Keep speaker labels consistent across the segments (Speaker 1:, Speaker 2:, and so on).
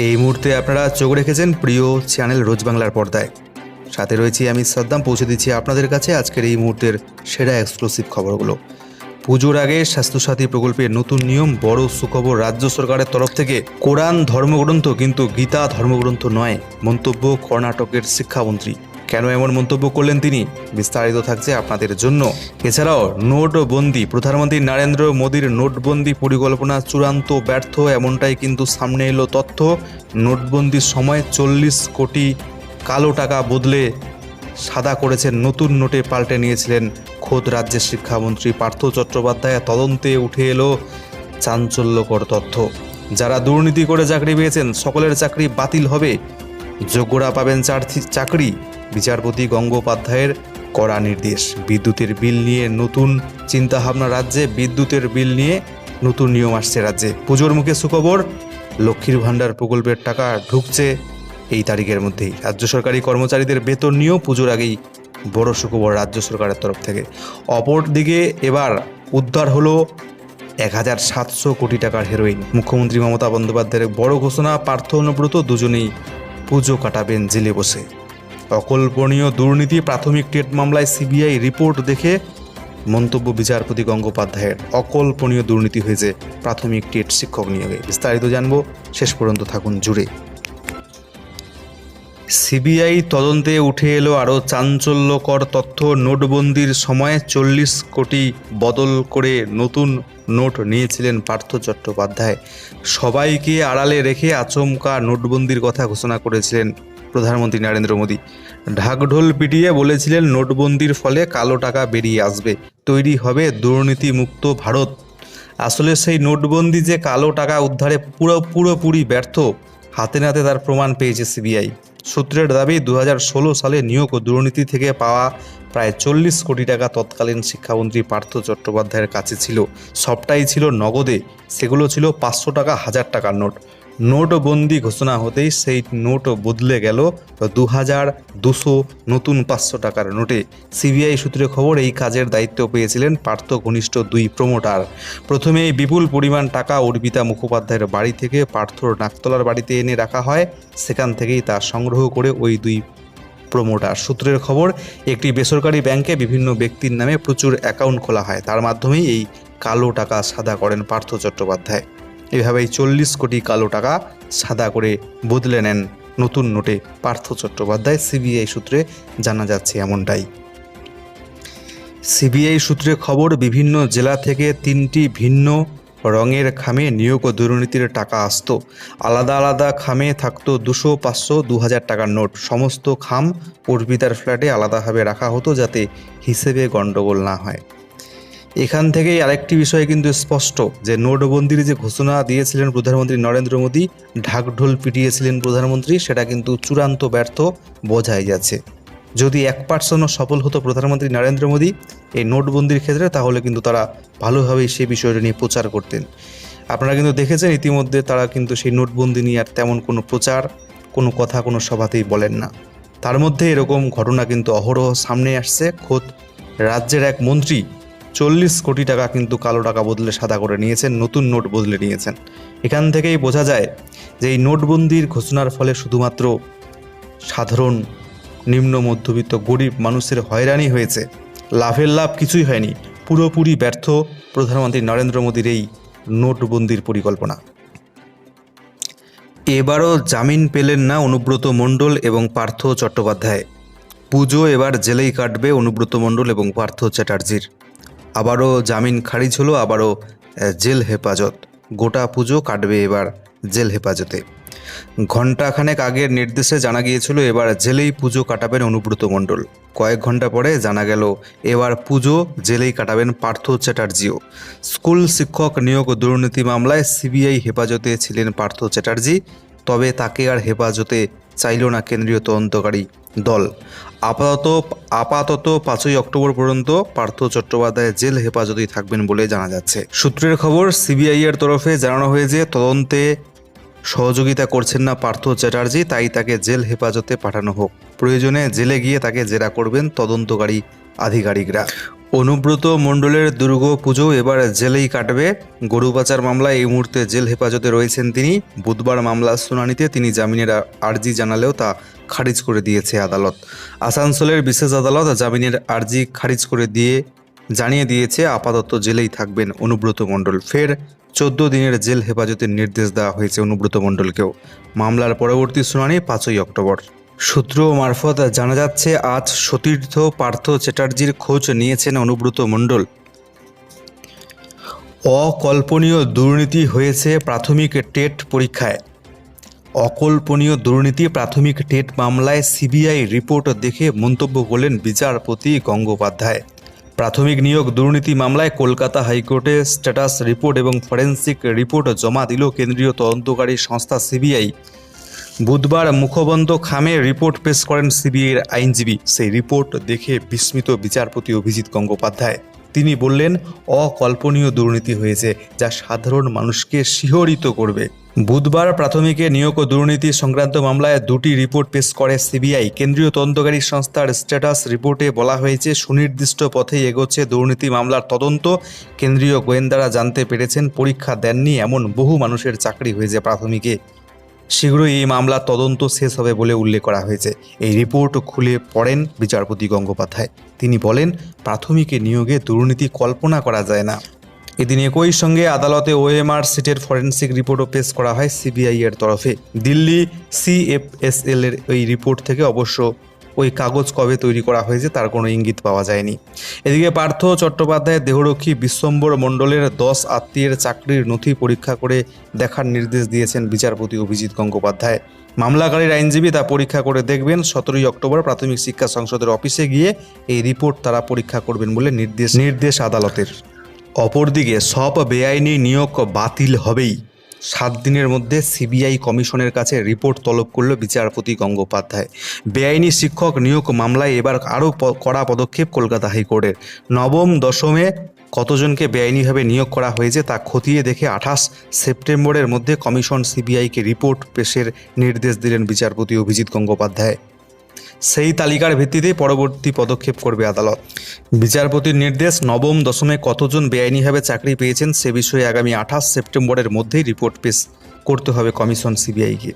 Speaker 1: এই মুহূর্তে আপনারা চোখ রেখেছেন প্রিয় চ্যানেল রোজ বাংলার পর্দায়। সাথে রয়েছি আমি সাদ্দাম, পৌঁছে দিচ্ছি আপনাদের কাছে আজকের এই মুহূর্তের সেরা এক্সক্লুসিভ খবরগুলো। পুজোর আগে স্বাস্থ্যসাথী প্রকল্পের নতুন নিয়ম, বড় সুখবর রাজ্য সরকারের তরফ থেকে। কোরআন ধর্মগ্রন্থ কিন্তু গীতা ধর্মগ্রন্থ নয়, মন্তব্য কর্ণাটকের শিক্ষামন্ত্রী। কেন এমন মন্তব্য করলেন তিনি, বিস্তারিত থাকছে আপনাদের জন্য। এছাড়াও নোটবন্দি, প্রধানমন্ত্রী নরেন্দ্র মোদীর নোটবন্দি পরিকল্পনা চূড়ান্ত ব্যর্থ, এমনটাই কিন্তু সামনে এলো তথ্য। নোটবন্দির সময় 40 কোটি কালো টাকা বদলে সাদা করেছেন, নতুন নোটে পাল্টে নিয়েছিলেন খোদ রাজ্যের শিক্ষামন্ত্রী পার্থ চট্টোপাধ্যায়। তদন্তে উঠে এলো চাঞ্চল্যকর তথ্য। যারা দুর্নীতি করে চাকরি পেয়েছেন সকলের চাকরি বাতিল হবে, যোগ্যরা পাবেন চাকরি। বিচারপতি গঙ্গোপাধ্যায়ের কড়া নির্দেশ। বিদ্যুতের বিল নিয়ে নতুন চিন্তাভাবনা রাজ্যে, বিদ্যুতের বিল নিয়ে নতুন নিয়ম আসছে রাজ্যে। পুজোর মুখে সুখবর, লক্ষ্মীর ভাণ্ডার প্রকল্পের টাকা ঢুকছে এই তারিখের মধ্যেই। রাজ্য সরকারি কর্মচারীদের বেতন নিয়েও পুজোর আগেই বড় সুখবর রাজ্য সরকারের তরফ থেকে। অপরদিকে এবার উদ্ধার হলো 1700 কোটি টাকার হেরোইন। মুখ্যমন্ত্রী মমতা বন্দ্যোপাধ্যায়ের বড় ঘোষণা, পার্থ অনুব্রত দুজনেই পুজো কাটাবেন জেলে বসে। অকল্পনীয় দুর্নীতি, প্রাথমিক টেট মামলায় সিবিআই রিপোর্ট দেখে মন্তব্য বিচারপতি গঙ্গোপাধ্যায়ের। অকল্পনীয় দুর্নীতি হয়েছে প্রাথমিক টেট শিক্ষক নিয়োগে। বিস্তারিত জানবো, শেষ পর্যন্ত থাকুন জুড়ে। সিবিআই তদন্তে উঠে এলো আরও চাঞ্চল্যকর তথ্য। নোটবন্দির সময় 40 কোটি বদল করে নতুন নোট নিয়েছিলেন পার্থ চট্টোপাধ্যায়। সবাইকে আড়ালে রেখে আচমকা নোটবন্দির কথা ঘোষণা করেছিলেন প্রধানমন্ত্রী নরেন্দ্র মোদী। ঢাকঢোল পিটিয়ে বলেছিলেন নোটবন্দির ফলে কালো টাকা বেরিয়ে আসবে, তৈরি হবে দুর্নীতিমুক্ত ভারত। আসলে সেই নোটবন্দি যে কালো টাকা উদ্ধারে পুরোপুরি ব্যর্থ, হাতে নাতে তার প্রমাণ পেয়েছে সিবিআই। সূত্রের দাবি, 2016 সালে নিয়োগ ও দুর্নীতি থেকে পাওয়া প্রায় 40 কোটি টাকা তৎকালীন শিক্ষামন্ত্রী পার্থ চট্টোপাধ্যায়ের কাছে ছিল। সবটাই ছিল নগদে, সেগুলো ছিল 500 টাকা, 1000 টাকার নোট। নোটবন্দি ঘোষণা হতেই সেই নোট বদলে গেল 2200 নতুন 500 টাকার নোটে। সিবিআই সূত্রে খবর, এই কাজের দায়িত্ব পেয়েছিলেন পার্থ ঘনিষ্ঠ 2 প্রমোটার। প্রথমে এই বিপুল পরিমাণ টাকা অর্পিতা মুখোপাধ্যায়ের বাড়ি থেকে পার্থর নাকতলার বাড়িতে এনে রাখা হয়। সেখান থেকেই তা সংগ্রহ করে ওই 2 প্রমোটার। সূত্রের খবর, একটি বেসরকারি ব্যাংকে বিভিন্ন ব্যক্তির নামে প্রচুর অ্যাকাউন্ট খোলা হয়, তার মাধ্যমেই এই কালো টাকা সাদা করেন পার্থ চট্টোপাধ্যায়। এভাবেই 40 কোটি কালো টাকা সাদা করে বদলে নেন নতুন নোটে পার্থ চট্টোপাধ্যায়। সিবিআই সূত্রে জানা যাচ্ছে এমনটাই। সিবিআই সূত্রে খবর, বিভিন্ন জেলা থেকে 3টি ভিন্ন রঙের খামে নিয়োগ ও দুর্নীতির টাকা আসতো। আলাদা আলাদা খামে থাকতো 200, 500, 2000 টাকার নোট। সমস্ত খাম অর্পিতার ফ্ল্যাটে আলাদাভাবে রাখা হতো যাতে হিসেবে গণ্ডগোল না হয়। এখান থেকেই আরেকটি বিষয় কিন্তু স্পষ্ট, যে নোটবন্দির যে ঘোষণা দিয়েছিলেন প্রধানমন্ত্রী নরেন্দ্র মোদী, ঢাকঢোল পিটিয়েছিলেন প্রধানমন্ত্রী, সেটা কিন্তু চূড়ান্ত ব্যর্থ বোঝাই যাচ্ছে। যদি 1% সফল হতো প্রধানমন্ত্রী নরেন্দ্র মোদী এই নোটবন্দির ক্ষেত্রে, তাহলে কিন্তু তারা ভালোভাবেই সেই বিষয়টা নিয়ে প্রচার করতেন। আপনারা কিন্তু দেখেছেন ইতিমধ্যে তারা কিন্তু সেই নোটবন্দি নিয়ে আর তেমন কোনো প্রচার, কোনো কথা কোনো সভাতেই বলেন না। তার মধ্যে এরকম ঘটনা কিন্তু অহরহ সামনে আসছে। খোদ রাজ্যের এক মন্ত্রী 40 কোটি টাকা কিন্তু কালো টাকা বদলে সাদা করে নিয়েছেন, নতুন নোট বদলে নিয়েছেন। এখান থেকেই বোঝা যায় যে এই নোটবন্দির ঘোষণার ফলে শুধুমাত্র সাধারণ নিম্ন মধ্যবিত্ত গরিব মানুষের হয়রানি হয়েছে, লাভের লাভ কিছুই হয়নি। পুরোপুরি ব্যর্থ প্রধানমন্ত্রী নরেন্দ্র মোদীর এই নোটবন্দির পরিকল্পনা। এবারও জামিন পেলেন না অনুব্রত মণ্ডল এবং পার্থ চট্টোপাধ্যায়। পুজো এবার জেলেই কাটবে অনুব্রত মণ্ডল এবং পার্থ চ্যাটার্জির। আবারও জামিন খারিজ হলো, আবারও জেল হেফাজত। গোটা পুজো কাটবে এবার জেল হেফাজতে। ঘণ্টাখানেক আগের নির্দেশে জানা গিয়েছিল এবার জেলেই পুজো কাটাবেন অনুব্রত মণ্ডল। কয়েক ঘন্টা পরে জানা গেল এবার পুজো জেলেই কাটাবেন পার্থ চ্যাটার্জিও। স্কুল শিক্ষক নিয়োগ দুর্নীতি মামলায় সিবিআই হেফাজতে ছিলেন পার্থ চ্যাটার্জি, তবে তাকে আর হেফাজতে চাইল না কেন্দ্রীয় তদন্তকারী দল। আপাতত 5ই অক্টোবর পর্যন্ত পার্থ চট্টোপাধ্যায় জেল হেফাজতেই থাকবেন বলে জানা যাচ্ছে। সূত্রের খবর, সিবিআই এর তরফে জানানো হয়েছে তদন্তে সহযোগিতা করছেন না পার্থ চ্যাটার্জি, তাই তাকে জেল হেফাজতে পাঠানো হোক। প্রয়োজনে জেলে গিয়ে তাকে জেরা করবেন তদন্তকারী আধিকারিকরা। অনুব্রত মণ্ডলের দুর্গা পুজো এবার জেলেই কাটবে। গরু পাচার মামলায় এই মুহূর্তে জেল হেফাজতে রয়েছেন তিনি। বুধবার মামলার শুনানিতে তিনি জামিনের আর্জি জানালেও তা খারিজ করে দিয়েছে আদালত। আসানসোলের বিশেষ আদালত জামিনের আর্জি খারিজ করে জানিয়ে দিয়েছে আপাতত জেলেই থাকবেন অনুব্রত মণ্ডল। ফের 14 দিনের জেল হেফাজতের নির্দেশ দেওয়া হয়েছে অনুব্রত মণ্ডলকেও। মামলার পরবর্তী শুনানি 5ই অক্টোবর। সূত্র মারফত জানা যাচ্ছে, আজ সতীর্থ পার্থ চ্যাটার্জির খোঁজ নিয়েছেন অনুব্রত মণ্ডল। অকল্পনীয় দুর্নীতি হয়েছে প্রাথমিক টেট পরীক্ষায়। অকল্পনীয় দুর্নীতি প্রাথমিক টেট মামলায় সিবিআই রিপোর্ট দেখে মন্তব্য করলেন বিচারপতি গঙ্গোপাধ্যায়। প্রাথমিক নিয়োগ দুর্নীতি মামলায় কলকাতা হাইকোর্টে স্ট্যাটাস রিপোর্ট এবং ফরেন্সিক রিপোর্ট জমা দিল কেন্দ্রীয় তদন্তকারী সংস্থা সিবিআই। বুধবার মুখবন্ধ খামে রিপোর্ট পেশ করেন সিবিআইয়ের আইনজীবী। সেই রিপোর্ট দেখে বিস্মিত বিচারপতি অভিজিৎ গঙ্গোপাধ্যায়। তিনি বললেন, অকল্পনীয় দুর্নীতি হয়েছে, যা সাধারণ মানুষকে শিহরিত করবে। বুধবার প্রাথমিকে নিয়োগ ও দুর্নীতি সংক্রান্ত মামলায় 2টি রিপোর্ট পেশ করে সিবিআই। কেন্দ্রীয় তদন্তকারী সংস্থার স্ট্যাটাস রিপোর্টে বলা হয়েছে, সুনির্দিষ্ট পথেই এগোচ্ছে দুর্নীতি মামলার তদন্ত। কেন্দ্রীয় গোয়েন্দারা জানতে পেরেছেন পরীক্ষা দেননি এমন বহু মানুষের চাকরি হয়েছে প্রাথমিকে। শীঘ্রই এই মামলার তদন্ত শেষ হবে বলে উল্লেখ করা হয়েছে। এই রিপোর্ট খুলে পড়েন বিচারপতি গঙ্গোপাধ্যায়। তিনি বলেন, প্রাথমিকে নিয়োগে দুর্নীতি কল্পনা করা যায় না। এদিন একই সঙ্গে আদালতে ওএমআর সিটের ফরেন্সিক রিপোর্টও পেশ করা হয় সিবিআই এর তরফে। দিল্লি সিএফএসএল এর এই রিপোর্ট থেকে অবশ্য ওই কাগজ কবে তৈরি করা হয়েছে তার কোনো ইঙ্গিত পাওয়া যায়নি। এদিকে পার্থ চট্টোপাধ্যায়ের দেহরক্ষী বিশ্বম্বর মণ্ডলের 10 আত্মীয়ের চাকরির নথি পরীক্ষা করে দেখার নির্দেশ দিয়েছেন বিচারপতি অভিজিৎ গঙ্গোপাধ্যায়। মামলাকারীর আইনজীবী তা পরীক্ষা করে দেখবেন। 17ই অক্টোবর প্রাথমিক শিক্ষা সংসদের অফিসে গিয়ে এই রিপোর্ট তারা পরীক্ষা করবেন বলে নির্দেশ আদালতের। অপরদিকে সব বেআইনি নিয়োগ বাতিল হবেই। 7 দিনের মধ্যে সিবিআই কমিশনের কাছে রিপোর্ট তলব করল বিচারপতি গঙ্গোপাধ্যায়। বেআইনি শিক্ষক নিয়োগ মামলায় এবার আরও কড়া পদক্ষেপ কলকাতা হাইকোর্টের। নবম দশমে কতজনকে বেআইনিভাবে নিয়োগ করা হয়েছে তা খতিয়ে দেখে 28 সেপ্টেম্বরের মধ্যে কমিশন সিবিআইকে রিপোর্ট পেশের নির্দেশ দিলেন বিচারপতি অভিজিৎ গঙ্গোপাধ্যায়। সেই তালিকার ভিত্তিতে পরবর্তী পদক্ষেপ করবে আদালত। বিচারপতির নির্দেশ, নবম দশমে কতজন বেআইনিভাবে চাকরি পেয়েছেন সে বিষয়ে আগামী 28 সেপ্টেম্বরের মধ্যেই রিপোর্ট পেশ করতে হবে কমিশন সিবিআইকে।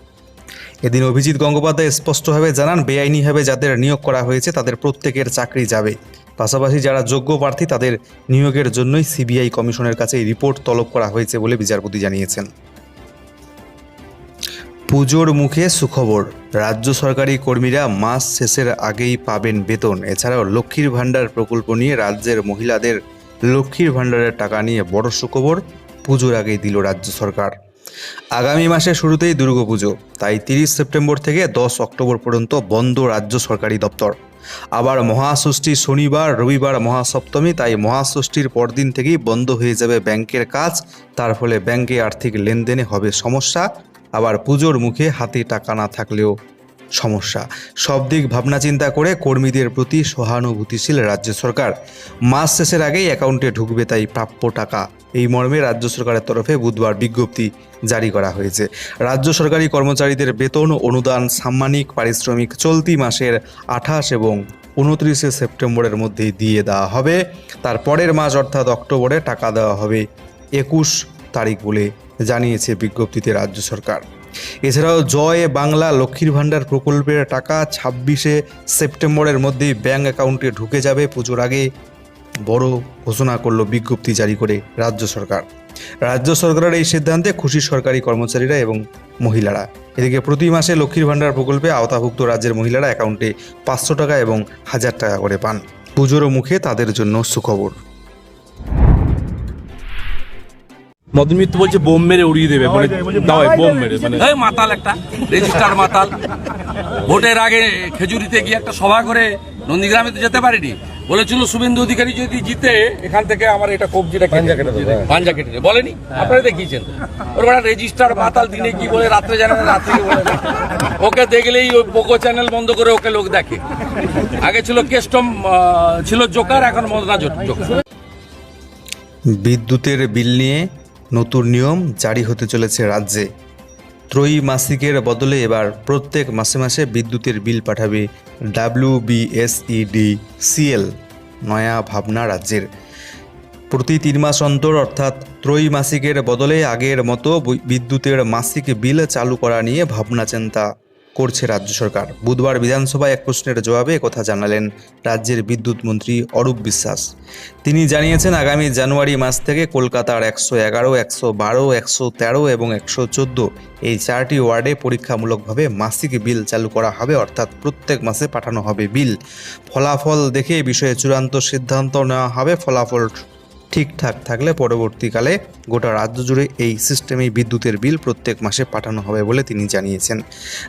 Speaker 1: এদিন অভিজিৎ গঙ্গোপাধ্যায় স্পষ্টভাবে জানান, বেআইনিভাবে যাদের নিয়োগ করা হয়েছে তাদের প্রত্যেকের চাকরি যাবে। পাশাপাশি যারা যোগ্য প্রার্থী তাদের নিয়োগের জন্যই সিবিআই কমিশনের কাছে এই রিপোর্ট তলব করা হয়েছে বলে বিচারপতি জানিয়েছেন। পুজোর মুখে সুখবর, রাজ্য সরকারি কর্মীরা মাস শেষের আগেই পাবেন বেতন। এছাড়াও লক্ষ্মীর ভাণ্ডার প্রকল্প নিয়ে রাজ্যের মহিলাদের লক্ষ্মীর ভাণ্ডারের টাকা নিয়ে বড় সুখবর পুজোর আগেই দিল রাজ্য সরকার। আগামী মাসের শুরুতেই দুর্গাপুজো, তাই 30 সেপ্টেম্বর থেকে 10 অক্টোবর পর্যন্ত বন্ধ রাজ্য সরকারি দপ্তর। আবার মহাষষ্ঠী শনিবার, রবিবার মহাসপ্তমী, তাই মহাষষ্ঠীর পরদিন থেকেই বন্ধ হয়ে যাবে ব্যাংকের কাজ। তার ফলে ব্যাংকে আর্থিক লেনদেনে হবে সমস্যা। আবার পুজোর মুখে হাতে টাকা না থাকলেও সমস্যা। সব দিক ভাবনা চিন্তা করে কর্মীদের প্রতি সহানুভূতিশীল রাজ্য সরকার। মাস শেষের আগেই অ্যাকাউন্টে ঢুকবে তাই প্রাপ্য টাকা। এই মর্মে রাজ্য সরকারের তরফে বুধবার বিজ্ঞপ্তি জারি করা হয়েছে। রাজ্য সরকারি কর্মচারীদের বেতন, অনুদান, সাম্মানিক পারিশ্রমিক চলতি মাসের 28 এবং 29 সেপ্টেম্বরের মধ্যেই দিয়ে দেওয়া হবে। তার পরের মাস অর্থাৎ অক্টোবরে টাকা দেওয়া হবে 21 তারিখ বলে জানিয়েছে বিজ্ঞপ্তিতে রাজ্য সরকার। এছাড়াও জয় বাংলা লক্ষ্মীর ভাণ্ডার প্রকল্পের টাকা 26 সেপ্টেম্বরের মধ্যেই ব্যাংক অ্যাকাউন্টে ঢুকে যাবে। পুজোর আগে বড় ঘোষণা করল বিজ্ঞপ্তি জারি করে রাজ্য সরকার। রাজ্য সরকারের এই সিদ্ধান্তে খুশি সরকারি কর্মচারীরা এবং মহিলারা। এদিকে প্রতি মাসে লক্ষ্মীর ভাণ্ডার প্রকল্পে আওতাভুক্ত রাজ্যের মহিলারা অ্যাকাউন্টে 500 টাকা এবং 1000 টাকা করে পান। পুজোর মুখে তাদের জন্য সুখবর।
Speaker 2: মদন মিত্র বলছে বোম মেরে উড়িয়ে দেবে, মানে দাওয়ায় বোম মেরে, মানে
Speaker 3: এই মাতাল একটা রেজিস্টার মাতাল। ভোটের আগে খেজুরিতে গিয়ে একটা সভা করে নন্দীগ্রামে তো যেতে পারিনি, বলেছিল শুভেন্দু অধিকারী যদি জিতে এখান থেকে আমার এটা কবজিটা পাঞ্জা কেটে দেবে, বলেনি? আপনারা দেখিয়েছেন। ওর বড় রেজিস্টার মাতাল, দিনে কি বলে রাত্রে জানে না, রাত্রে কি বলে। ওকে দেখলেই ওই পোকো চ্যানেল বন্ধ করে ওকে লোক দেখে। আগে ছিল কেস্টম, ছিল জোকার, এখন মদনা জোকার।
Speaker 1: বিদ্যুতের বিল নিয়ে নতুন নিয়ম জারি হতে চলেছে রাজ্যে। ত্রৈমাসিকের বদলে এবার প্রত্যেক মাসে মাসে বিদ্যুতের বিল পাঠাবে WBSEDCL। নয়া ভাবনা রাজ্যের। প্রতি 3 মাস অন্তর অর্থাৎ ত্রৈমাসিকের বদলে আগের মতো বিদ্যুতের মাসিক বিল চালু করা নিয়ে ভাবনা চিন্তা করছে রাজ্য সরকার। বুধবার বিধানসভায় এক প্রশ্নের জবাবে একথা জানালেন রাজ্যের বিদ্যুৎ মন্ত্রী অরূপ বিশ্বাস। তিনি জানিয়েছেন, আগামী জানুয়ারি মাস থেকে কলকাতার 111, 112, 113 এবং 114 এই 4টি ওয়ার্ডে পরীক্ষামূলকভাবে মাসিক বিল চালু করা হবে, অর্থাৎ প্রত্যেক মাসে পাঠানো হবে বিল। ফলাফল দেখে এ বিষয়ে চূড়ান্ত সিদ্ধান্ত নেওয়া হবে। ফলাফল ঠিকঠাক থাকলে পরবর্তীকালে গোটা রাজ্য জুড়ে এই সিস্টেমেই বিদ্যুতের বিল প্রত্যেক মাসে পাঠানো হবে বলে তিনি জানিয়েছেন।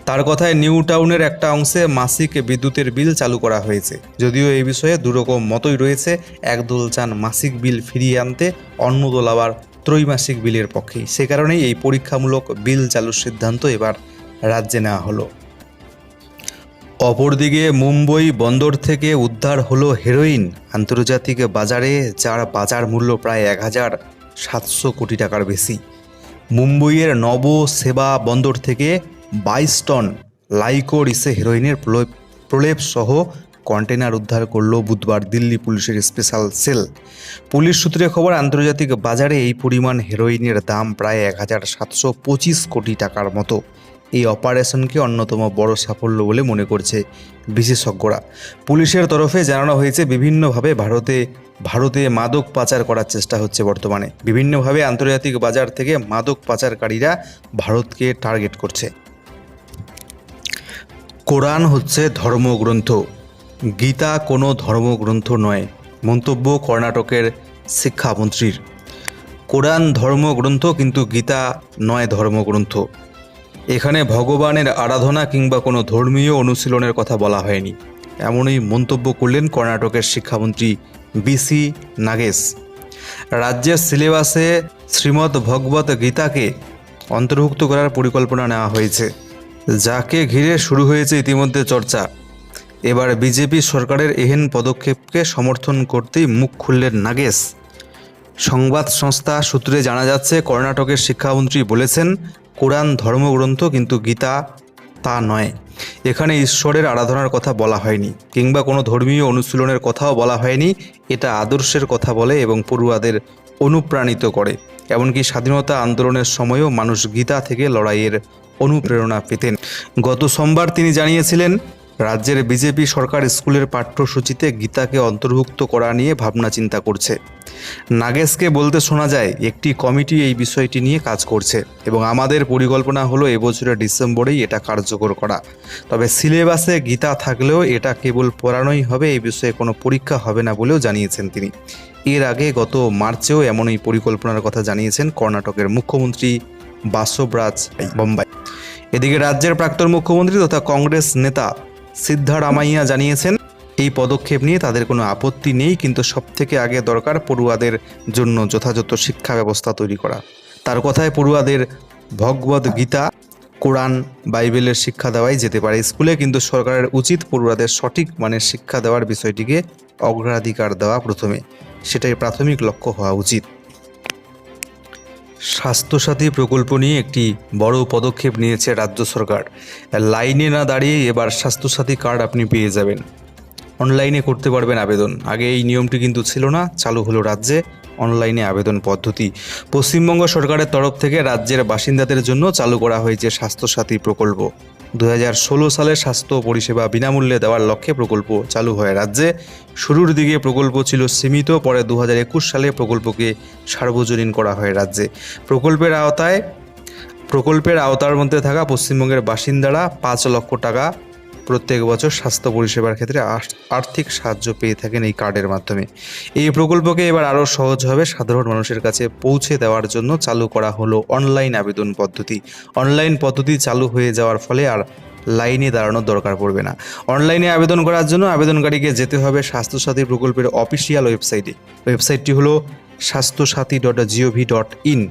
Speaker 1: তার কথায় নিউ টাউনের একটা অংশে মাসিক বিদ্যুতের বিল চালু করা হয়েছে। যদিও এই বিষয়ে দুরকম মতই রয়েছে। একদল চান মাসিক বিল ফিরিয়ে আনতে, অন্য দল আবার ত্রৈমাসিক বিলের পক্ষেই। সে কারণেই এই পরীক্ষামূলক বিল চালুর সিদ্ধান্ত এবার রাজ্যে নেওয়া হলো। অপরদিকে মুম্বই বন্দর থেকে উদ্ধার হলো হেরোইন আন্তর্জাতিক বাজারে, যার বাজার মূল্য প্রায় 1700 কোটি টাকার বেশি। মুম্বইয়ের নব সেবা বন্দর থেকে 22 টন লাইকোরিসে হেরোইনের প্রলেপ সহ কন্টেনার উদ্ধার করল বুধবার দিল্লি পুলিশের স্পেশাল সেল। পুলিশ সূত্রে খবর, আন্তর্জাতিক বাজারে এই পরিমাণ হেরোইনের দাম প্রায় 1725 কোটি টাকার মতো। এই অপারেশনকে অন্যতম বড় সাফল্য বলে মনে করছে বিশেষজ্ঞরা। পুলিশের তরফে জানানো হয়েছে, বিভিন্নভাবে ভারতে মাদক পাচার করার চেষ্টা হচ্ছে। বর্তমানে বিভিন্নভাবে আন্তর্জাতিক বাজার থেকে মাদক পাচারকারীরা ভারতকে টার্গেট করছে। কোরআন হচ্ছে ধর্মগ্রন্থ, গীতা কোনো ধর্মগ্রন্থ নয়, মন্তব্য কর্ণাটকের শিক্ষামন্ত্রীর। কোরআন ধর্মগ্রন্থ, কিন্তু গীতা নয় ধর্মগ্রন্থ। এখানে ভগবানের আরাধনা কিংবা কোনো ধর্মীয় অনুশীলনের কথা বলা হয়নি, এমনই মন্তব্য করলেন কর্ণাটকের শিক্ষামন্ত্রী বিসি নাগেশ। রাজ্যের সিলেবাসে শ্রীমদ্ ভগবত গীতাকে অন্তর্ভুক্ত করার পরিকল্পনা নেওয়া হয়েছে, যাকে ঘিরে শুরু হয়েছে ইতিমধ্যে চর্চা। এবার বিজেপি সরকারের এহেন পদক্ষেপকে সমর্থন করতেই মুখ খুললেন নাগেশ। সংবাদ সংস্থা সূত্রে জানা যাচ্ছে, কর্ণাটকের শিক্ষামন্ত্রী বলেছেন, কোরআন ধর্মগ্রন্থ, কিন্তু গীতা তা নয়। এখানে ঈশ্বরের আরাধনার কথা বলা হয়নি কিংবা কোনো ধর্মীয় অনুশীলনের কথাও বলা হয়নি। এটা আদর্শের কথা বলে এবং পড়ুয়াদের অনুপ্রাণিত করে। এমনকি স্বাধীনতা আন্দোলনের সময়ও মানুষ গীতা থেকে লড়াইয়ের অনুপ্রেরণা পেতেন। গত সোমবার তিনি জানিয়েছিলেন, রাজ্যের বিজেপি সরকার স্কুলের পাঠ্যসূচিতে গীতাকে অন্তর্ভুক্ত করা নিয়ে ভাবনা চিন্তা করছে। নাগেশকে বলতে শোনা যায়, একটি কমিটি এই বিষয়টি নিয়ে কাজ করছে এবং আমাদের পরিকল্পনা হলো এবছরের ডিসেম্বরেই এটা কার্যকর করা। তবে সিলেবাসে গীতা থাকলেও এটা কেবল পড়ানোই হবে, এই বিষয়ে কোনো পরীক্ষা হবে না বলেও জানিয়েছেন তিনি। এর আগে গত মার্চেও এমনই পরিকল্পনার কথা জানিয়েছেন কর্ণাটকের মুখ্যমন্ত্রী বাসবরাজ বোম্বাই। এদিকে রাজ্যের প্রাক্তন মুখ্যমন্ত্রী তথা কংগ্রেস নেতা সিদ্ধারামাইয়া জানিয়েছেন, এই পদক্ষেপ নিয়ে তাদের কোনো আপত্তি নেই, কিন্তু সবথেকে আগে দরকার পড়ুয়াদের জন্য যথাযথ শিক্ষা ব্যবস্থা তৈরি করা। তার কথায়, পড়ুয়াদের ভগবদ গীতা, কোরআন, বাইবেলের শিক্ষা দেওয়াই যেতে পারে স্কুলে, কিন্তু সরকারের উচিত পড়ুয়াদের সঠিক মানের শিক্ষা দেওয়ার বিষয়টিকে অগ্রাধিকার দেওয়া প্রথমে। সেটাই প্রাথমিক লক্ষ্য হওয়া উচিত। স্বাস্থ্যসাথী প্রকল্প নিয়ে একটি বড় পদক্ষেপ নিয়েছে রাজ্য সরকার। লাইনে না দাঁড়িয়ে এবার স্বাস্থ্যসাথী কার্ড আপনি পেয়ে যাবেন। অনলাইনে করতে পারবেন আবেদন। আগে এই নিয়মটি কিন্তু ছিল না, চালু হলো রাজ্যে অনলাইনে আবেদন পদ্ধতি। পশ্চিমবঙ্গ সরকারের তরফ থেকে রাজ্যের বাসিন্দাদের জন্য চালু করা হয়েছে স্বাস্থ্যসাথী প্রকল্প। 2016 সালে স্বাস্থ্য পরিষেবা বিনামূল্যে দেওয়ার লক্ষ্যে প্রকল্প চালু হয় রাজ্যে। শুরুর দিকে প্রকল্প ছিল সীমিত, পরে 2021 সালে প্রকল্পকে সার্বজনীন করা হয় রাজ্যে। প্রকল্পের আওতার মধ্যে থাকা পশ্চিমবঙ্গের বাসিন্দারা 5 লক্ষ টাকা প্রত্যেক বছর স্বাস্থ্য পরিষেবার ক্ষেত্রে আর্থিক সাহায্য পেয়ে থাকেন এই কার্ডের মাধ্যমে। এই প্রকল্পকে এবার আরও সহজভাবে সাধারণ মানুষের কাছে পৌঁছে দেওয়ার জন্য চালু করা হলো অনলাইন আবেদন পদ্ধতি। অনলাইন পদ্ধতি চালু হয়ে যাওয়ার ফলে আর লাইনে দাঁড়ানোর দরকার পড়বে না। অনলাইনে আবেদন করার জন্য আবেদনকারীকে যেতে হবে স্বাস্থ্যসাথী প্রকল্পের অফিসিয়াল ওয়েবসাইটে। ওয়েবসাইটটি হলো swasthyosathi.gov.in।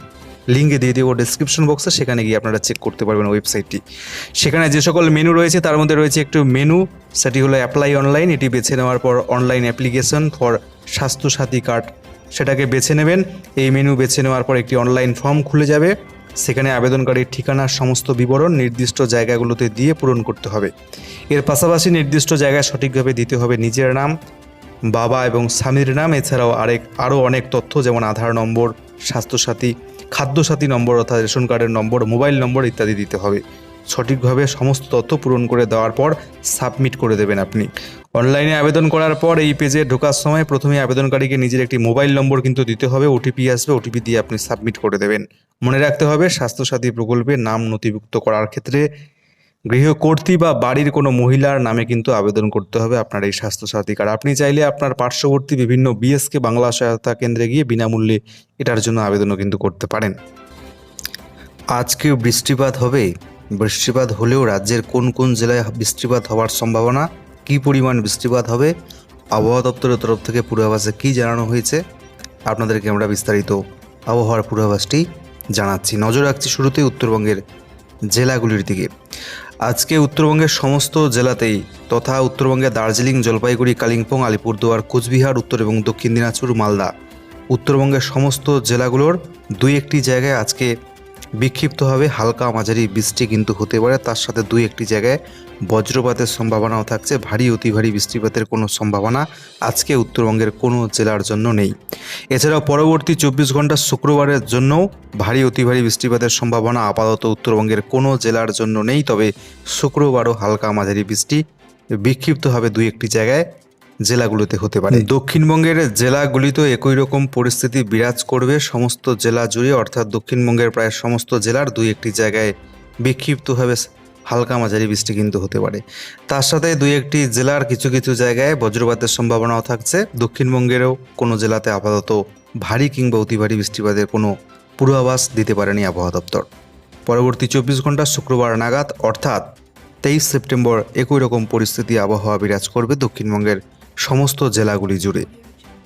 Speaker 1: লিঙ্ক দিয়ে দেবো ডিসক্রিপশন বক্সে, সেখানে গিয়ে আপনারা চেক করতে পারবেন ওয়েবসাইটটি। সেখানে যে সকল মেনু রয়েছে তার মধ্যে রয়েছে একটু মেনু, সেটি হলো অ্যাপ্লাই অনলাইন। এটি বেছে নেওয়ার পর online application for Swasthyasathi card সেটাকে বেছে নেবেন। এই মেনু বেছে নেওয়ার পর একটি অনলাইন ফর্ম খুলে যাবে। সেখানে আবেদনকারীর ঠিকানার সমস্ত বিবরণ নির্দিষ্ট জায়গাগুলোতে দিয়ে পূরণ করতে হবে। এর পাশাপাশি নির্দিষ্ট জায়গায় সঠিকভাবে দিতে হবে নিজের নাম, বাবা এবং স্বামীর নাম, এছাড়াও আরও অনেক তথ্য যেমন আধার নম্বর, স্বাস্থ্যসাথী, খাদ্যসাথী নম্বর অর্থাৎ রেশন কার্ডের নম্বর, মোবাইল নম্বর ইত্যাদি দিতে হবে। সঠিকভাবে সমস্ত তথ্য পূরণ করে দেওয়ার পর সাবমিট করে দেবেন আপনি। অনলাইনে আবেদন করার পর এই পেজে ঢোকার সময় প্রথমে আবেদনকারীকে নিজের একটি মোবাইল নম্বর কিন্তু দিতে হবে, ওটিপি আসবে, ওটিপি দিয়ে আপনি সাবমিট করে দেবেন। মনে রাখতে হবে স্বাস্থ্যসাথী প্রকল্পে নাম নথিভুক্ত করার ক্ষেত্রে গৃহকর্ত্রী বা বাড়ির কোনো মহিলার নামে কিন্তু আবেদন করতে হবে আপনার এই স্বাস্থ্যসাথী কার্ড। আপনি চাইলে আপনার পার্শ্ববর্তী বিভিন্ন বিএসকে বাংলা সহায়তা কেন্দ্রে গিয়ে বিনামূল্যে এটার জন্য আবেদনও কিন্তু করতে পারেন। আজকে বৃষ্টিপাত হবে, বৃষ্টিপাত হলেও রাজ্যের কোন কোন জেলায় বৃষ্টিপাত হওয়ার সম্ভাবনা, কী পরিমাণ বৃষ্টিপাত হবে, আবহাওয়া দপ্তরের তরফ থেকে পূর্বাভাসে কী জানানো হয়েছে, আপনাদেরকে আমরা বিস্তারিত আবহাওয়ার পূর্বাভাসটি জানাচ্ছি। নজর রাখছি শুরুতেই উত্তরবঙ্গের জেলাগুলির দিকে। আজকে উত্তরবঙ্গের সমস্ত জেলাতেই তথা উত্তরবঙ্গের দার্জিলিং, জলপাইগুড়ি, কালিম্পং, আলিপুরদুয়ার, কোচবিহার, উত্তর এবং দক্ষিণ দিনাজপুর, মালদা, উত্তরবঙ্গের সমস্ত জেলাগুলোর দুই একটি জায়গায় আজকে বিক্ষিপ্তভাবে হালকা মাঝারি বৃষ্টি কিন্তু হতে পারে, তার সাথে দুই একটি জায়গায় বজ্রপাতের সম্ভাবনাও থাকছে। ভারী অতি ভারী বৃষ্টিপাতের কোনো সম্ভাবনা আজকে উত্তরবঙ্গের কোনো জেলার জন্য নেই। এছাড়াও পরবর্তী 24 ঘন্টা শুক্রবারের জন্যও ভারী অতি ভারী বৃষ্টিপাতের সম্ভাবনা আপাতত উত্তরবঙ্গের কোনো জেলার জন্য নেই, তবে শুক্রবারও হালকা মাঝারি বৃষ্টি বিক্ষিপ্তভাবে দুই একটি জায়গায় জেলাগুলোতে হতে পারে। দক্ষিণবঙ্গের জেলাগুলিতেও একই রকম পরিস্থিতি বিরাজ করবে সমস্ত জেলা জুড়ে, অর্থাৎ দক্ষিণবঙ্গের প্রায় সমস্ত জেলার দুই একটি জায়গায় বিক্ষিপ্তভাবে হালকা মাঝারি বৃষ্টি কিন্তু হতে পারে। তার সাথে দুই একটি জেলার কিছু কিছু জায়গায় বজ্রপাতের সম্ভাবনাও থাকছে। দক্ষিণবঙ্গেরও কোনো জেলাতে আপাতত ভারী কিংবা অতি ভারী বৃষ্টিপাতের কোনো পূর্বাভাস দিতে পারেনি আবহাওয়া দপ্তর। পরবর্তী 24 ঘন্টা শুক্রবার নাগাদ অর্থাৎ 23 সেপ্টেম্বর একই রকম পরিস্থিতি আবহাওয়া বিরাজ করবে দক্ষিণবঙ্গের সমস্ত জেলাগুলি জুড়ে।